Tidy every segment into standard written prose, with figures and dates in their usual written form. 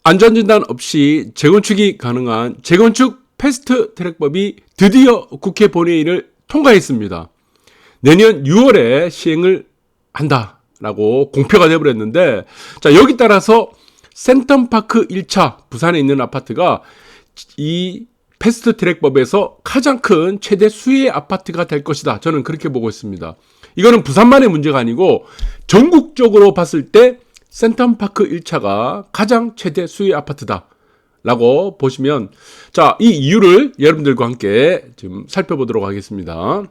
안전진단 없이 재건축이 가능한 재건축 패스트 트랙법이 드디어 국회 본회의를 통과했습니다. 내년 6월에 시행을 한다라고 공표가 되어버렸는데, 자, 여기 따라서 센텀파크 1차 부산에 있는 아파트가 이 패스트 트랙법에서 가장 큰 최대 수의 아파트가 될 것이다. 저는 그렇게 보고 있습니다. 이거는 부산만의 문제가 아니고 전국적으로 봤을 때 센텀파크 1차가 가장 최대 수의 아파트다 라고 보시면, 자, 이 이유를 여러분들과 함께 지금 살펴보도록 하겠습니다.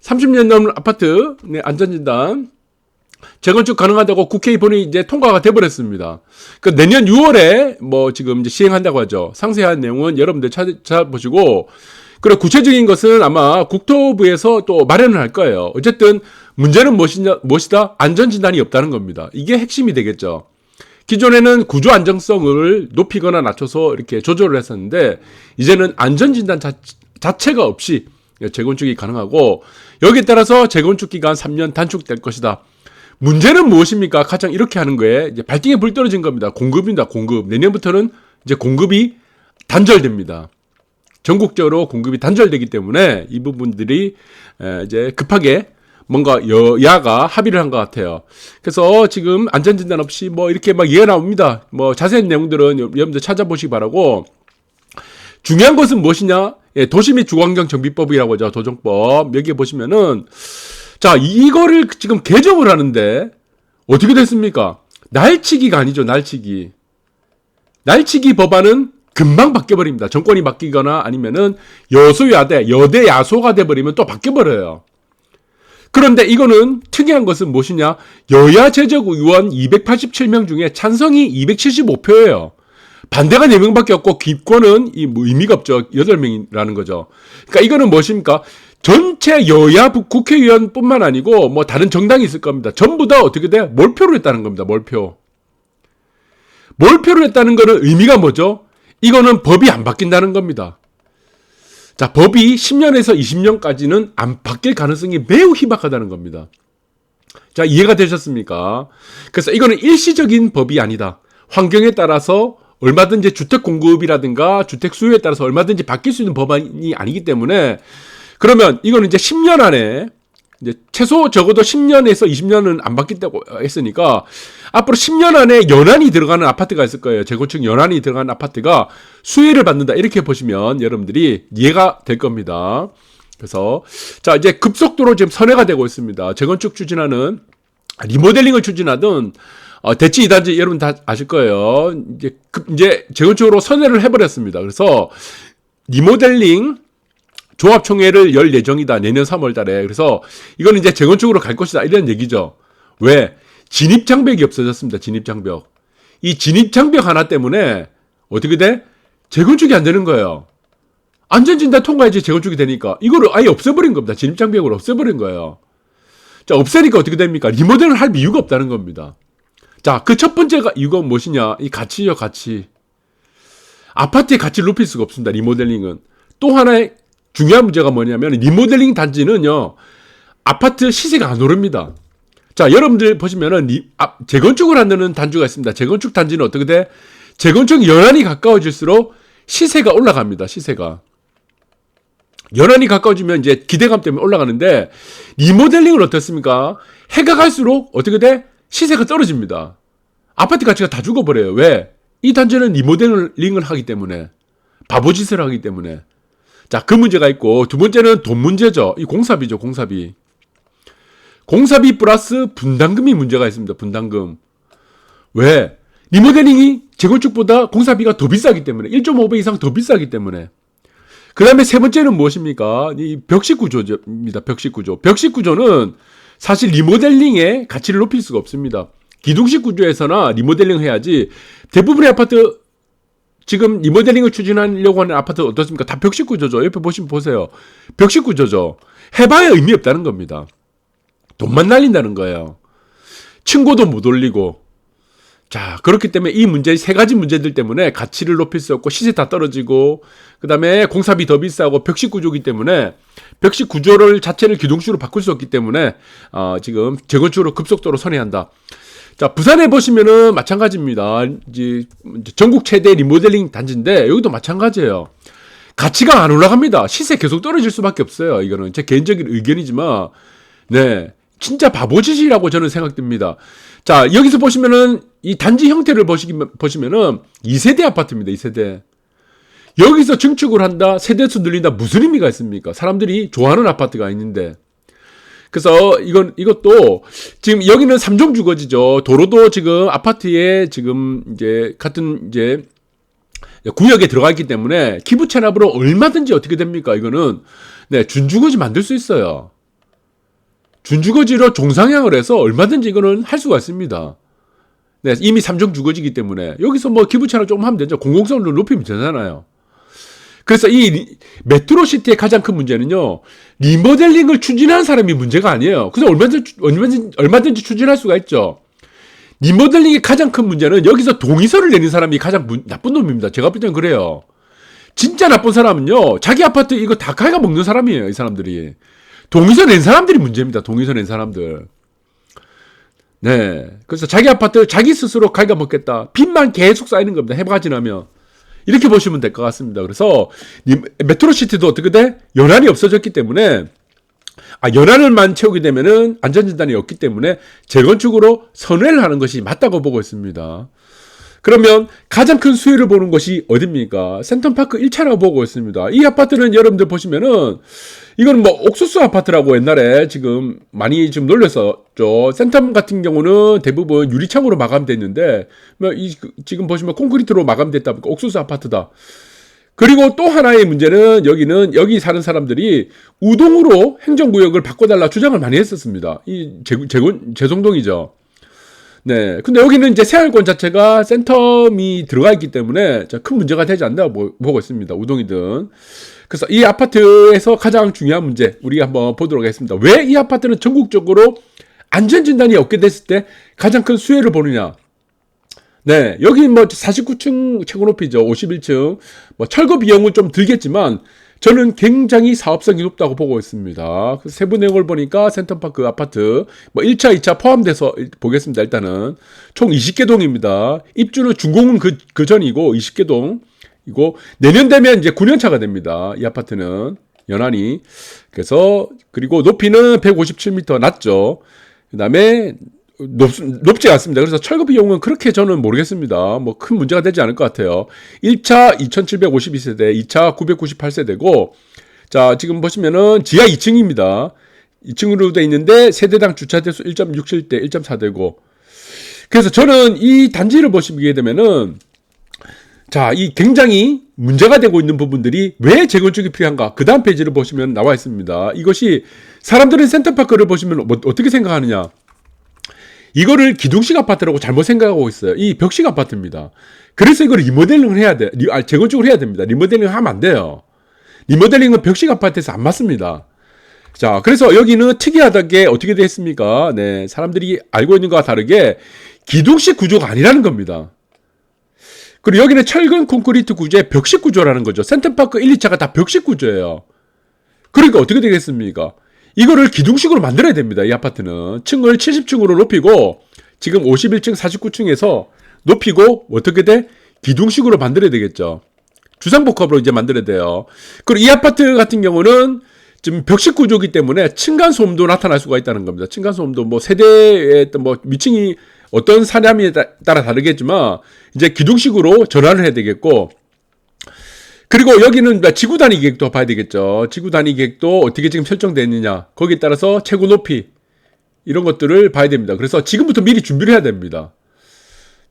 30년 넘은 아파트 안전진단 재건축 가능하다고 국회 본회의 이제 통과가 돼버렸습니다. 그 내년 6월에 뭐 지금 이제 시행한다고 하죠. 상세한 내용은 여러분들 찾아보시고, 그리고 구체적인 것은 아마 국토부에서 또 마련을 할 거예요. 어쨌든 문제는 무엇이다? 안전진단이 없다는 겁니다. 이게 핵심이 되겠죠. 기존에는 구조 안정성을 높이거나 낮춰서 이렇게 조절을 했었는데, 이제는 안전진단 자체가 없이 재건축이 가능하고, 여기에 따라서 재건축 기간 3년 단축될 것이다. 문제는 무엇입니까? 가장 이렇게 하는 거에 이제 발등에 불 떨어진 겁니다. 공급입니다. 공급. 내년부터는 이제 공급이 단절됩니다. 전국적으로 공급이 단절되기 때문에 이 부분들이 이제 급하게 뭔가 여야가 합의를 한 것 같아요. 그래서 지금 안전진단 없이 뭐 이렇게 막 얘기가 나옵니다. 뭐 자세한 내용들은 여러분들 찾아보시기 바라고, 중요한 것은 무엇이냐? 예, 도시 및 주거환경 정비법이라고 하죠. 도정법. 여기에 보시면은, 자, 이거를 지금 개정을 하는데 어떻게 됐습니까? 날치기가 아니죠. 날치기 법안은 금방 바뀌어버립니다. 정권이 바뀌거나 아니면은 여대 야소가 돼버리면 또 바뀌어버려요. 그런데 이거는 특이한 것은 무엇이냐? 여야 제적 의원 287명 중에 찬성이 275표예요. 반대가 4명밖에 없고 기권은 의미가 없죠. 8명이라는 거죠. 그러니까 이거는 무엇입니까? 전체 여야 국회의원뿐만 아니고 뭐 다른 정당이 있을 겁니다. 전부 다 어떻게 돼? 몰표를 했다는 겁니다. 몰표를 했다는 거는 의미가 뭐죠? 이거는 법이 안 바뀐다는 겁니다. 자, 법이 10년에서 20년까지는 안 바뀔 가능성이 매우 희박하다는 겁니다. 자, 이해가 되셨습니까? 그래서 이거는 일시적인 법이 아니다. 환경에 따라서 얼마든지 주택 공급이라든가 주택 수요에 따라서 얼마든지 바뀔 수 있는 법안이 아니기 때문에, 그러면 이거는 이제 10년 안에 이제 최소 적어도 10년에서 20년은 안 바뀐다고 했으니까 앞으로 10년 안에 연한이 들어가는 아파트가 있을 거예요. 재건축 연한이 들어가는 아파트가 수혜를 받는다. 이렇게 보시면 여러분들이 이해가 될 겁니다. 그래서 자, 이제 급속도로 지금 선회가 되고 있습니다. 재건축 추진하는, 리모델링을 추진하든 대치 2단지 여러분 다 아실 거예요. 이제 재건축으로 선회를 해버렸습니다. 그래서 리모델링 종합총회를 열 예정이다. 내년 3월 달에. 그래서 이건 이제 재건축으로 갈 것이다. 이런 얘기죠. 왜? 진입장벽이 없어졌습니다. 진입장벽. 이 진입장벽 하나 때문에 어떻게 돼? 재건축이 안 되는 거예요. 안전진단 통과해야지 재건축이 되니까. 이거를 아예 없애버린 겁니다. 진입장벽을 없애버린 거예요. 자, 없애니까 어떻게 됩니까? 리모델을 할 이유가 없다는 겁니다. 자, 그 첫 번째가 이유가 무엇이냐? 이 가치요, 가치. 아파트의 가치를 높일 수가 없습니다. 리모델링은. 또 하나의 중요한 문제가 뭐냐면, 리모델링 단지는요, 아파트 시세가 안 오릅니다. 자, 여러분들 보시면은 재건축을 하는 단지가 있습니다. 재건축 단지는 어떻게 돼? 재건축 연한이 가까워질수록 시세가 올라갑니다. 시세가. 연한이 가까워지면 이제 기대감 때문에 올라가는데, 리모델링은 어떻습니까? 해가 갈수록 어떻게 돼? 시세가 떨어집니다. 아파트 가치가 다 죽어버려요. 왜? 이 단지는 리모델링을 하기 때문에, 바보짓을 하기 때문에. 자, 그 문제가 있고, 두 번째는 돈 문제죠. 이 공사비죠, 공사비. 공사비 플러스 분담금이 문제가 있습니다. 분담금. 왜? 리모델링이 재건축보다 공사비가 더 비싸기 때문에, 1.5배 이상 더 비싸기 때문에. 그 다음에 세 번째는 무엇입니까? 이 벽식 구조입니다. 벽식 구조. 벽식 구조는 사실 리모델링의 가치를 높일 수가 없습니다. 기둥식 구조에서나 리모델링 해야지, 대부분의 아파트, 지금 리모델링을 추진하려고 하는 아파트 어떻습니까? 다 벽식 구조죠. 옆에 보세요. 벽식 구조죠. 해봐야 의미 없다는 겁니다. 돈만 날린다는 거예요. 층고도 못 올리고. 자, 그렇기 때문에 이 문제, 세 가지 문제들 때문에 가치를 높일 수 없고 시세 다 떨어지고, 그 다음에 공사비 더 비싸고 벽식 구조이기 때문에 벽식 구조를 자체를 기둥식으로 바꿀 수 없기 때문에 지금 재건축으로 급속도로 선회한다. 자, 부산에 보시면은 마찬가지입니다. 이제 전국 최대 리모델링 단지인데 여기도 마찬가지예요. 가치가 안 올라갑니다. 시세 계속 떨어질 수밖에 없어요. 이거는 제 개인적인 의견이지만, 네, 진짜 바보짓이라고 저는 생각됩니다. 자, 여기서 보시면은 이 단지 형태를 보시면은 2세대 아파트입니다. 2세대. 여기서 증축을 한다, 세대수 늘린다, 무슨 의미가 있습니까? 사람들이 좋아하는 아파트가 있는데. 그래서 이것도 지금 여기는 3종 주거지죠. 도로도 지금 아파트에 지금 이제 같은 이제 구역에 들어가 있기 때문에 기부 체납으로 얼마든지 어떻게 됩니까? 이거는 네, 준주거지 만들 수 있어요. 준주거지로 종상향을 해서 얼마든지 이거는 할 수가 있습니다. 네, 이미 3종 주거지이기 때문에 여기서 뭐 기부 체납 조금 하면 되죠. 공공성을 높이면 되잖아요. 그래서 이 메트로시티의 가장 큰 문제는요, 리모델링을 추진하는 사람이 문제가 아니에요. 그래서 얼마든지 추진할 수가 있죠. 리모델링의 가장 큰 문제는 여기서 동의서를 내는 사람이 가장 나쁜 놈입니다. 제가 볼 때는 그래요. 진짜 나쁜 사람은요, 자기 아파트 이거 다 갈가 먹는 사람이에요. 이 사람들이. 동의서 낸 사람들이 문제입니다. 동의서 낸 사람들. 네. 그래서 자기 아파트 자기 스스로 갈가 먹겠다. 빚만 계속 쌓이는 겁니다. 해가 지나면. 이렇게 보시면 될 것 같습니다. 그래서 메트로시티도 어떻게 돼? 연안이 없어졌기 때문에, 연안을만 채우게 되면은 안전진단이 없기 때문에 재건축으로 선회를 하는 것이 맞다고 보고 있습니다. 그러면 가장 큰 수혜를 보는 것이 어딥니까? 센텀파크 1차라고 보고 있습니다. 이 아파트는 여러분들 보시면은 이건 뭐 옥수수 아파트라고 옛날에 지금 많이 좀 놀렸었죠. 센텀 같은 경우는 대부분 유리창으로 마감됐는데 지금 보시면 콘크리트로 마감됐다 보니까 옥수수 아파트다. 그리고 또 하나의 문제는 여기 사는 사람들이 우동으로 행정구역을 바꿔달라 주장을 많이 했었습니다. 이 재송동이죠. 네. 근데 여기는 이제 생활권 자체가 센텀이 들어가 있기 때문에 큰 문제가 되지 않나 보고 있습니다. 우동이든. 그래서 이 아파트에서 가장 중요한 문제, 우리가 한번 보도록 하겠습니다. 왜 이 아파트는 전국적으로 안전진단이 없게 됐을 때 가장 큰 수혜를 보느냐. 네. 여기 뭐 49층 최고 높이죠. 51층. 뭐 철거 비용은 좀 들겠지만, 저는 굉장히 사업성이 높다고 보고 있습니다. 세부 내용을 보니까 센텀파크 아파트 뭐 1차, 2차 포함돼서 보겠습니다. 일단은 총 20개 동입니다. 입주는 준공은 그 전이고 20개 동이고 내년 되면 이제 9년 차가 됩니다. 이 아파트는 연안이. 그래서 그리고 높이는 157m 낮죠. 그다음에 높지 않습니다. 그래서 철거 비용은 그렇게 저는 모르겠습니다. 뭐 큰 문제가 되지 않을 것 같아요. 1차 2752세대, 2차 998세대고, 자, 지금 보시면은 지하 2층입니다. 2층으로 돼 있는데 세대당 주차대수 1.67대, 1.4대고. 그래서 저는 이 단지를 보시게 되면은, 자, 이 굉장히 문제가 되고 있는 부분들이 왜 재건축이 필요한가? 그 다음 페이지를 보시면 나와 있습니다. 이것이 사람들은 센터파크를 보시면 어떻게 생각하느냐? 이거를 기둥식 아파트라고 잘못 생각하고 있어요. 이 벽식 아파트입니다. 그래서 이걸 리모델링을 해야 돼. 재건축을 해야 됩니다. 리모델링을 하면 안 돼요. 리모델링은 벽식 아파트에서 안 맞습니다. 자, 그래서 여기는 특이하게 어떻게 되어 있습니까? 네, 사람들이 알고 있는 것과 다르게 기둥식 구조가 아니라는 겁니다. 그리고 여기는 철근 콘크리트 구조의 벽식 구조라는 거죠. 센텀파크 1, 2차가 다 벽식 구조예요. 그러니까 어떻게 되겠습니까? 이거를 기둥식으로 만들어야 됩니다. 이 아파트는 층을 70층으로 높이고 지금 51층 49층에서 높이고 어떻게 돼? 기둥식으로 만들어야 되겠죠. 주상복합으로 이제 만들어야 돼요. 그리고 이 아파트 같은 경우는 지금 벽식 구조이기 때문에 층간소음도 나타날 수가 있다는 겁니다. 층간소음도 뭐 세대의 뭐 위층이 어떤 사람에 따라 다르겠지만 이제 기둥식으로 전환을 해야 되겠고, 그리고 여기는 지구 단위 계획도 봐야 되겠죠. 지구 단위 계획도 어떻게 지금 설정되어 있느냐, 거기에 따라서 최고 높이 이런 것들을 봐야 됩니다. 그래서 지금부터 미리 준비를 해야 됩니다.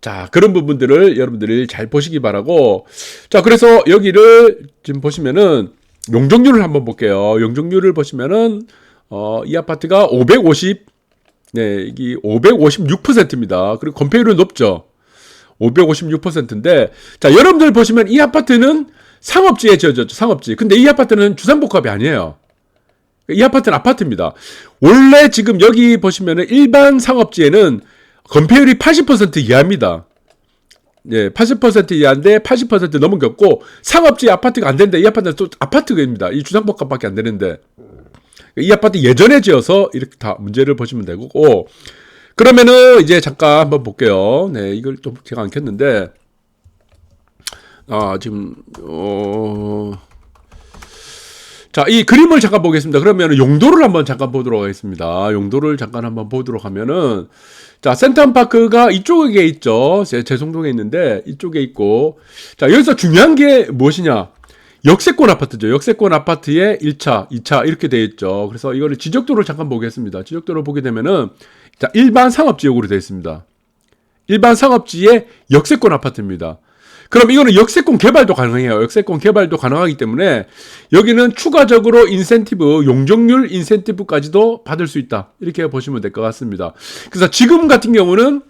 자, 그런 부분들을 여러분들이 잘 보시기 바라고. 자, 그래서 여기를 지금 보시면은 용적률을 한번 볼게요. 용적률을 보시면은 이 아파트가 556%입니다. 그리고 건폐율은 높죠. 556%인데, 자, 여러분들 보시면 이 아파트는 상업지에 지어졌죠. 상업지. 근데 이 아파트는 주상복합이 아니에요. 이 아파트는 아파트입니다. 원래 지금 여기 보시면은 일반 상업지에는 건폐율이 80% 이하입니다. 예, 80% 이하인데 80% 넘어갔고, 상업지 아파트가 안 되는데 이 아파트는 또 아파트입니다. 이 주상복합밖에 안 되는데. 이 아파트 예전에 지어서 이렇게 다 문제를 보시면 되고, 그러면은 이제 잠깐 한번 볼게요. 네, 이걸 또 제가 안 켰는데, 지금, 자, 이 그림을 잠깐 보겠습니다. 그러면 용도를 한번 잠깐 보도록 하겠습니다. 용도를 잠깐 한번 보도록 하면은, 자, 센텀파크가 이쪽에 있죠. 제송동에 있는데, 이쪽에 있고, 자, 여기서 중요한 게 무엇이냐? 역세권 아파트죠. 역세권 아파트에 1차, 2차 이렇게 되어 있죠. 그래서 이거를 지적도를 잠깐 보겠습니다. 지적도를 보게 되면은, 자, 일반 상업지역으로 되어 있습니다. 일반 상업지의 역세권 아파트입니다. 그럼 이거는 역세권 개발도 가능해요. 역세권 개발도 가능하기 때문에 여기는 추가적으로 인센티브, 용적률 인센티브까지도 받을 수 있다. 이렇게 보시면 될 것 같습니다. 그래서 지금 같은 경우는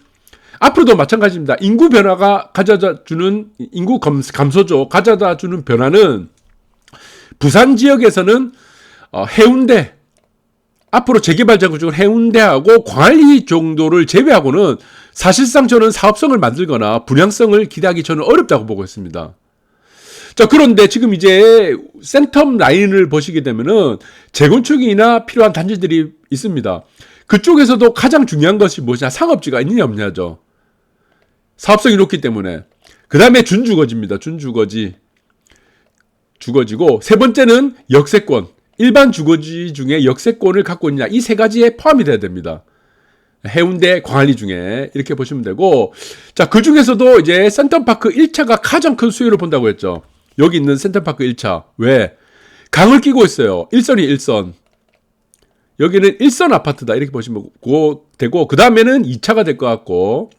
앞으로도 마찬가지입니다. 인구 변화가 가져다 주는, 인구 감소죠. 가져다 주는 변화는 부산 지역에서는 해운대, 앞으로 재개발 전국적으로 해운대하고 광안리 정도를 제외하고는 사실상 저는 사업성을 만들거나 분양성을 기대하기 저는 어렵다고 보고 있습니다. 자, 그런데 지금 이제 센텀 라인을 보시게 되면은 재건축이나 필요한 단지들이 있습니다. 그쪽에서도 가장 중요한 것이 무엇이냐? 상업지가 있느냐 없냐죠. 사업성이 높기 때문에. 그 다음에 준주거지입니다. 준주거지. 주거지고, 세 번째는 역세권. 일반 주거지 중에 역세권을 갖고 있냐, 이 세 가지에 포함이 돼야 됩니다. 해운대, 광안리 중에 이렇게 보시면 되고, 자, 그 중에서도 이제 센텀파크 1차가 가장 큰 수요를 본다고 했죠. 여기 있는 센텀파크 1차. 왜? 강을 끼고 있어요. 1선이 1선. 여기는 1선 아파트다. 이렇게 보시면 되고, 그 다음에는 2차가 될 것 같고,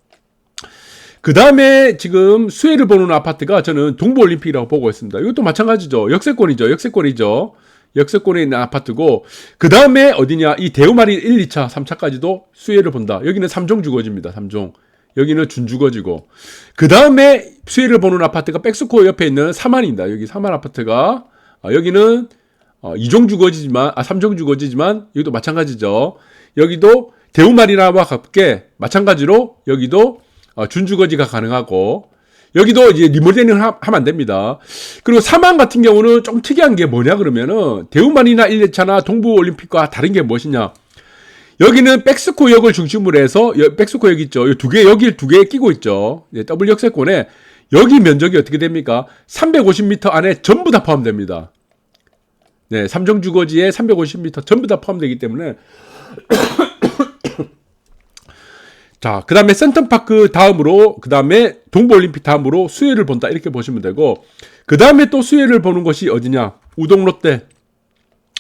그 다음에 지금 수혜를 보는 아파트가 저는 동부올림픽이라고 보고 있습니다. 이것도 마찬가지죠. 역세권이죠. 역세권에 있는 아파트고, 그 다음에 어디냐, 이 대우마린 1, 2차, 3차까지도 수혜를 본다. 여기는 3종 주거지입니다. 3종. 여기는 준주거지고, 그 다음에 수혜를 보는 아파트가 백스코 옆에 있는 사만입니다. 여기 사만 아파트가, 여기는 2종 주거지지만, 3종 주거지지만 여기도 마찬가지죠. 여기도 대우마리나와 같게 마찬가지로 여기도 준주거지가 가능하고, 여기도 이제 리모델링을 하면 안 됩니다. 그리고 사만 같은 경우는 좀 특이한 게 뭐냐 그러면은 대우만이나 1, 2차나 동부올림픽과 다른 게 무엇이냐. 여기는 백스코역을 중심으로 해서 백스코역 있죠. 여기 두 개 끼고 있죠. 더블 역세권에 여기 면적이 어떻게 됩니까? 350m 안에 전부 다 포함됩니다. 네, 삼정 주거지에 350m 전부 다 포함되기 때문에 자, 그 다음에 센텀파크 다음으로, 그 다음에 동부올림픽 다음으로 수혜를 본다. 이렇게 보시면 되고, 그 다음에 또 수혜를 보는 것이 어디냐? 우동롯데.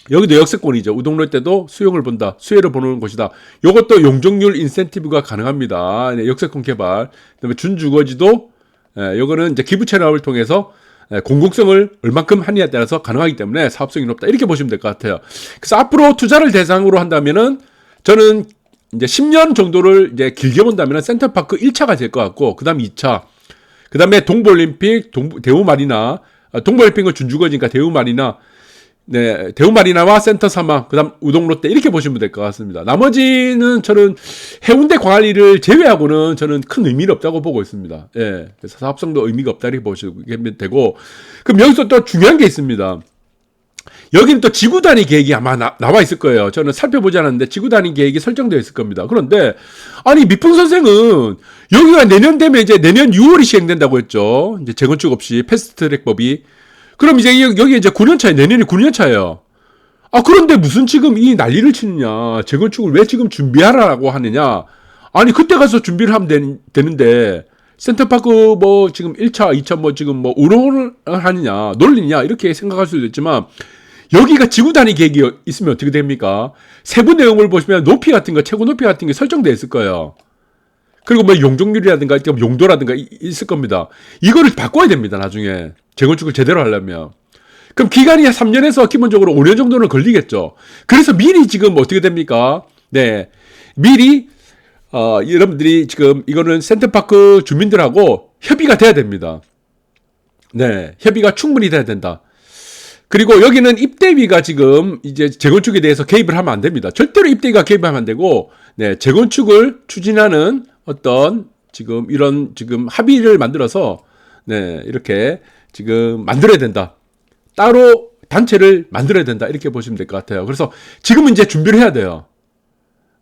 여기도 역세권이죠. 우동롯데도 수용을 본다. 수혜를 보는 곳이다. 이것도 용적률 인센티브가 가능합니다. 네, 역세권 개발. 그 다음에 준주거지도, 요거는 이제 기부 채널을 통해서 공공성을 얼만큼 하느냐에 따라서 가능하기 때문에 사업성이 높다. 이렇게 보시면 될 것 같아요. 그래서 앞으로 투자를 대상으로 한다면은 저는 이제 10년 정도를 이제 길게 본다면 센터파크 1차가 될 것 같고, 그 다음 2차, 그 다음에 동부올림픽, 대우마리나, 동부올림픽은 준주거지니까 대우마리나, 네, 대우마리나와 센터 사막, 그 다음 우동롯데 이렇게 보시면 될 것 같습니다. 나머지는 저는 해운대 광안리를 제외하고는 저는 큰 의미는 없다고 보고 있습니다. 예, 그래서 사업성도 의미가 없다 이렇게 보시면 되고, 그럼 여기서 또 중요한 게 있습니다. 여기는 또 지구 단위 계획이 아마 나와 있을 거예요. 저는 살펴보지 않았는데 지구 단위 계획이 설정되어 있을 겁니다. 그런데 아니 미풍 선생은 여기가 내년 되면 이제 내년 6월이 시행된다고 했죠. 이제 재건축 없이 패스트트랙법이. 그럼 이제 여기 이제 9년 차에 내년이 9년 차예요. 그런데 무슨 지금 이 난리를 치느냐. 재건축을 왜 지금 준비하라고 하느냐. 아니 그때 가서 준비를 하면 되는데 센터파크 뭐 지금 1차, 2차 뭐 지금 뭐 운영을 하느냐, 논리냐 이렇게 생각할 수도 있지만 여기가 지구 단위 계획이 있으면 어떻게 됩니까? 세부 내용을 보시면 높이 같은 거, 최고 높이 같은 게 설정되어 있을 거예요. 그리고 뭐 용적률이라든가 용도라든가 있을 겁니다. 이거를 바꿔야 됩니다. 나중에 재건축을 제대로 하려면. 그럼 기간이 3년에서 기본적으로 5년 정도는 걸리겠죠. 그래서 미리 지금 어떻게 됩니까? 네, 미리 여러분들이 지금 이거는 센터파크 주민들하고 협의가 돼야 됩니다. 네, 협의가 충분히 돼야 된다. 그리고 여기는 입대비가 지금 이제 재건축에 대해서 개입을 하면 안 됩니다. 절대로 입대비가 개입하면 안 되고, 네, 재건축을 추진하는 어떤 지금 이런 지금 합의를 만들어서, 네, 이렇게 지금 만들어야 된다. 따로 단체를 만들어야 된다. 이렇게 보시면 될 것 같아요. 그래서 지금은 이제 준비를 해야 돼요.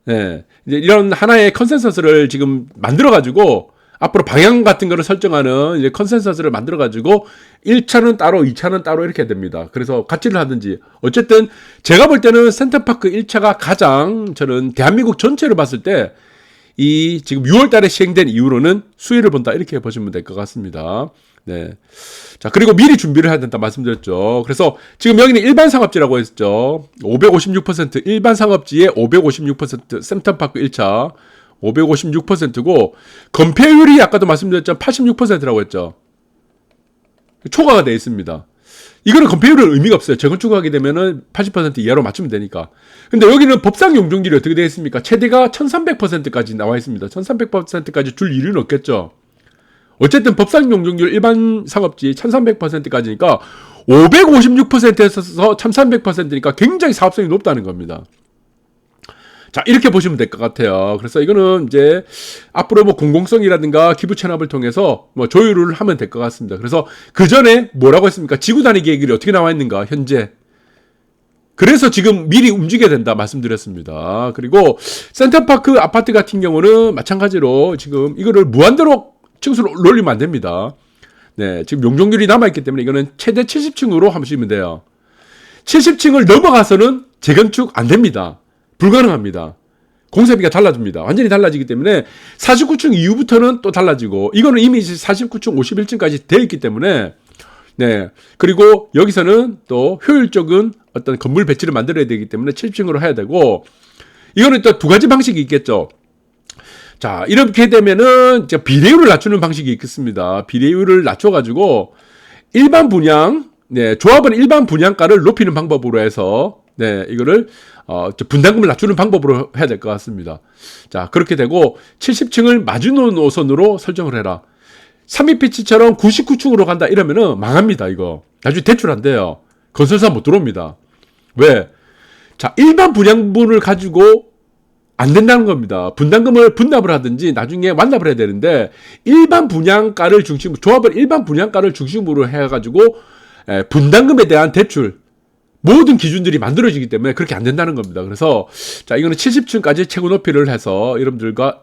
네. 이제 이런 하나의 컨센서스를 지금 만들어가지고, 앞으로 방향 같은 거를 설정하는 이제 컨센서스를 만들어가지고, 1차는 따로, 2차는 따로 이렇게 됩니다. 그래서 같이를 하든지. 어쨌든, 제가 볼 때는 센터파크 1차가 가장, 저는 대한민국 전체를 봤을 때, 이 지금 6월 달에 시행된 이후로는 수혜를 본다. 이렇게 보시면 될 것 같습니다. 네. 자, 그리고 미리 준비를 해야 된다 말씀드렸죠. 그래서 지금 여기는 일반 상업지라고 했죠. 556% 일반 상업지의 556% 센터파크 1차 556%고 건폐율이 아까도 말씀드렸죠. 86%라고 했죠. 초과가 되어 있습니다. 이거는 건폐율은 의미가 없어요. 재건축하게 되면은 80% 이하로 맞추면 되니까. 근데 여기는 법상 용적률이 어떻게 되어 있습니까? 최대가 1300%까지 나와 있습니다. 1300%까지 줄 일은 없겠죠. 어쨌든 법상 용적률 일반 상업지 1300%까지니까 556%에서 1300%니까 굉장히 사업성이 높다는 겁니다. 자, 이렇게 보시면 될 것 같아요. 그래서 이거는 이제 앞으로 뭐 공공성이라든가 기부 체납을 통해서 뭐 조율을 하면 될 것 같습니다. 그래서 그 전에 뭐라고 했습니까? 지구 단위 계획이 어떻게 나와 있는가, 현재. 그래서 지금 미리 움직여야 된다 말씀드렸습니다. 그리고 센터파크 아파트 같은 경우는 마찬가지로 지금 이거를 무한대로 층수를 올리면 안 됩니다. 네, 지금 용적률이 남아있기 때문에 이거는 최대 70층으로 하시면 돼요. 70층을 넘어가서는 재건축 안 됩니다. 불가능합니다. 공사비가 달라집니다. 완전히 달라지기 때문에 49층 이후부터는 또 달라지고, 이거는 이미 49층, 51층까지 되어 있기 때문에, 네. 그리고 여기서는 또 효율적인 어떤 건물 배치를 만들어야 되기 때문에 70층으로 해야 되고, 이거는 또 두 가지 방식이 있겠죠. 자, 이렇게 되면은 비례율을 낮추는 방식이 있겠습니다. 비례율을 낮춰가지고 일반 분양, 네, 조합은 일반 분양가를 높이는 방법으로 해서, 네, 이거를 분담금을 낮추는 방법으로 해야 될 것 같습니다. 자, 그렇게 되고 70층을 마지노선으로 설정을 해라. 32피치처럼 99층으로 간다 이러면은 망합니다. 이거 나중에 대출 안 돼요. 건설사 못 들어옵니다. 왜? 자, 일반 분양분을 가지고 안 된다는 겁니다. 분담금을 분납을 하든지 나중에 완납을 해야 되는데, 일반 분양가를 중심으로, 조합을 일반 분양가를 중심으로 해가지고 분담금에 대한 대출 모든 기준들이 만들어지기 때문에 그렇게 안 된다는 겁니다. 그래서 자, 이거는 70층까지 최고 높이를 해서 여러분들과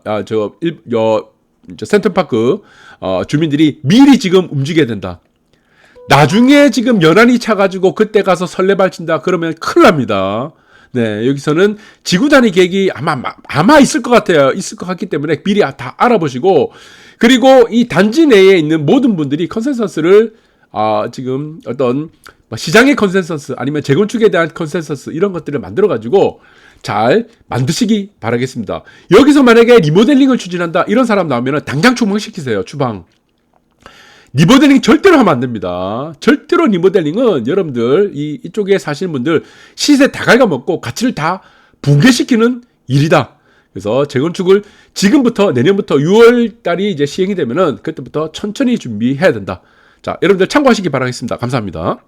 센터파크 주민들이 미리 지금 움직여야 된다. 나중에 지금 연한이 차가지고 그때 가서 설레발친다 그러면 큰일 납니다. 네, 여기서는 지구 단위 계획이 아마 있을 것 같아요. 있을 것 같기 때문에 미리 다 알아보시고, 그리고 이 단지 내에 있는 모든 분들이 컨센서스를 지금 어떤 시장의 컨센서스 아니면 재건축에 대한 컨센서스 이런 것들을 만들어 가지고 잘 만드시기 바라겠습니다. 여기서 만약에 리모델링을 추진한다 이런 사람 나오면 당장 추방시키세요. 추방. 리모델링 절대로 하면 안 됩니다. 절대로 리모델링은 여러분들 이쪽에 사시는 분들 시세 다 갉아먹고 가치를 다 붕괴시키는 일이다. 그래서 재건축을 지금부터 내년부터 6월 달이 이제 시행이 되면은 그때부터 천천히 준비해야 된다. 자, 여러분들 참고하시기 바라겠습니다. 감사합니다.